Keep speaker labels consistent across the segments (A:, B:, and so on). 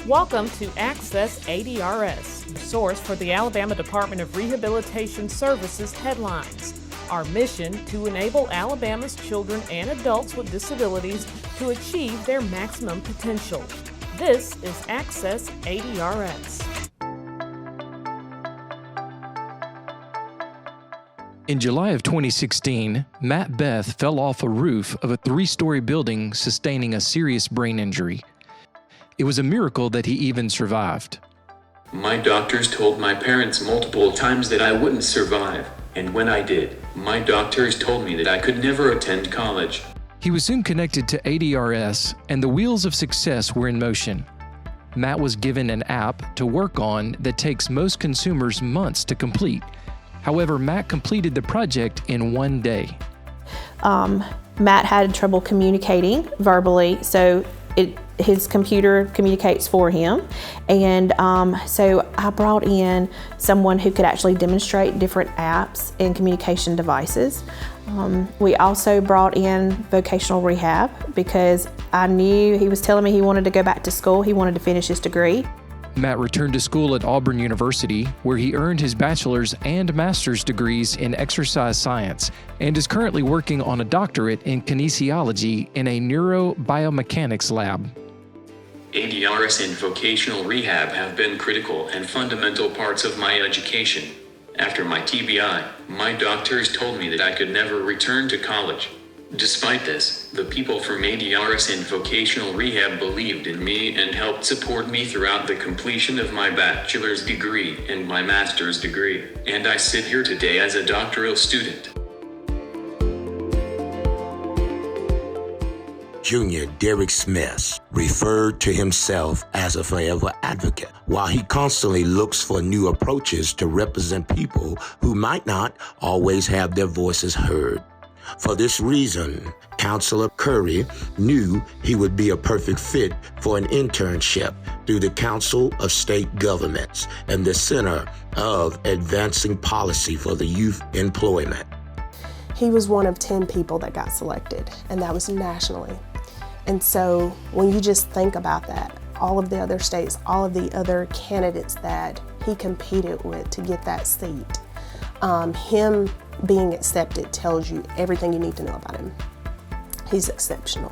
A: Welcome to Access ADRS, source for the Alabama Department of Rehabilitation Services headlines. Our mission to enable Alabama's children and adults with disabilities to achieve their maximum potential. This is Access ADRS.
B: In July of 2016, Beth fell off a roof of a 3-story building, sustaining a serious brain injury. It was a miracle that he even survived.
C: My doctors told my parents multiple times that I wouldn't survive, and when I did, my doctors told me that I could never attend college.
B: He was soon connected to ADRS, and the wheels of success were in motion. Matt was given an app to work on that takes most consumers months to complete. However, Matt completed the project in one day.
D: Matt had trouble communicating verbally, so his computer communicates for him. And so I brought in someone who could actually demonstrate different apps and communication devices. We also brought in vocational rehab because I knew he was telling me he wanted to go back to school. He wanted to finish his degree.
B: Matt returned to school at Auburn University, where he earned his bachelor's and master's degrees in exercise science and is currently working on a doctorate in kinesiology in a neurobiomechanics lab.
C: ADRS and vocational rehab have been critical and fundamental parts of my education. After my TBI, my doctors told me that I could never return to college. Despite this, the people from ADRS and vocational rehab believed in me and helped support me throughout the completion of my bachelor's degree and my master's degree, and I sit here today as a doctoral student.
E: Junior Derek Smith referred to himself as a forever advocate, while he constantly looks for new approaches to represent people who might not always have their voices heard. For this reason, Counselor Curry knew he would be a perfect fit for an internship through the Council of State Governments and the Center of Advancing Policy for the Youth Employment.
F: He was one of 10 people that got selected, and that was nationally. And so when you just think about that, all of the other states, all of the other candidates that he competed with to get that seat, him being accepted tells you everything you need to know about him. He's exceptional.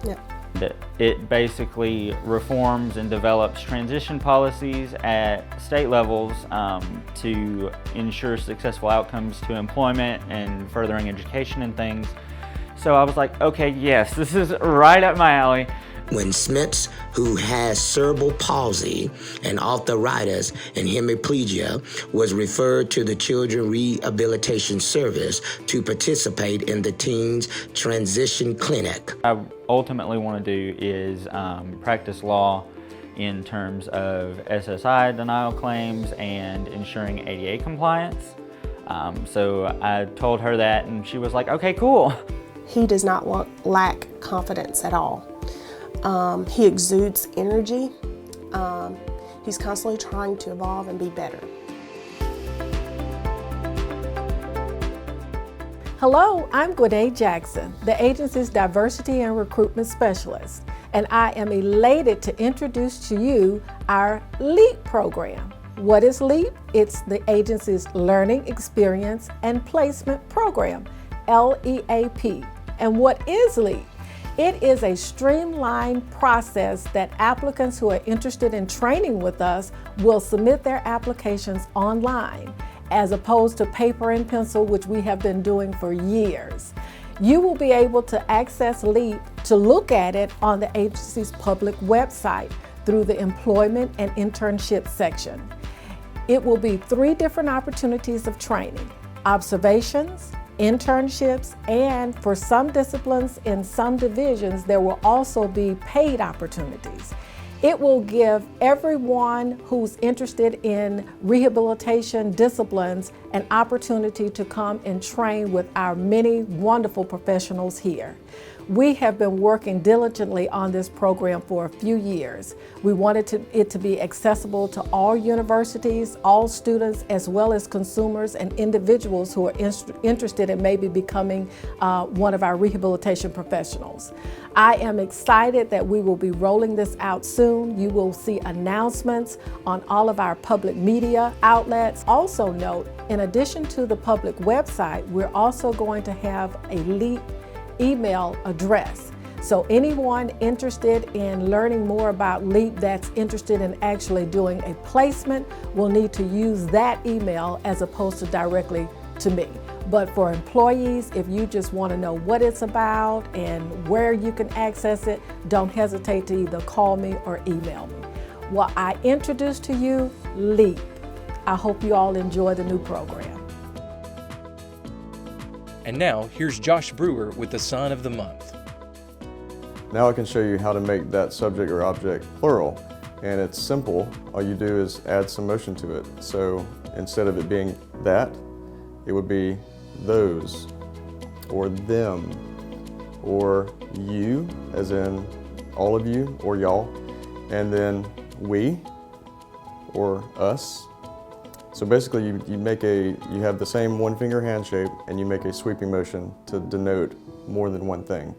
F: Yep.
G: It basically reforms and develops transition policies at state levels to ensure successful outcomes to employment and furthering education and things. So I was like, okay, yes, this is right up my alley.
E: When Schmitz, who has cerebral palsy and arthritis and hemiplegia, was referred to the Children Rehabilitation Service to participate in the Teens Transition Clinic.
G: I ultimately want to do is practice law in terms of SSI denial claims and ensuring ADA compliance. So I told her that and she was like, okay, cool.
F: He does not lack confidence at all. He exudes energy. He's constantly trying to evolve and be better.
H: Hello, I'm Gwennae Jackson, the agency's Diversity and Recruitment Specialist, and I am elated to introduce to you our LEAP program. What is LEAP? It's the agency's Learning, Experience, and Placement Program, LEAP. And what is LEAP? It is a streamlined process that applicants who are interested in training with us will submit their applications online, as opposed to paper and pencil, which we have been doing for years. You will be able to access LEAP to look at it on the agency's public website through the Employment and Internship section. It will be 3 different opportunities of training: observations, internships, and for some disciplines in some divisions, there will also be paid opportunities. It will give everyone who's interested in rehabilitation disciplines an opportunity to come and train with our many wonderful professionals here. We have been working diligently on this program for a few years. We wanted it to be accessible to all universities, all students, as well as consumers and individuals who are interested in maybe becoming one of our rehabilitation professionals. I am excited that we will be rolling this out soon. You will see announcements on all of our public media outlets. Also note, in addition to the public website, we're also going to have a LEAP email address. So anyone interested in learning more about LEAP that's interested in actually doing a placement will need to use that email as opposed to directly to me. But for employees, if you just want to know what it's about and where you can access it, don't hesitate to either call me or email me. Well, I introduce to you LEAP. I hope you all enjoy the new program.
B: And now, here's Josh Brewer with the Sign of the Month.
I: Now I can show you how to make that subject or object plural. And it's simple. All you do is add some motion to it. So instead of it being that, it would be those, or them, or you, as in all of you, or y'all, and then we, or us. So basically you have the same one finger hand shape and you make a sweeping motion to denote more than one thing.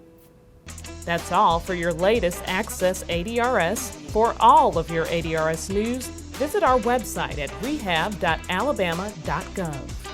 A: That's all for your latest Access ADRS. For all of your ADRS news, visit our website at rehab.alabama.gov.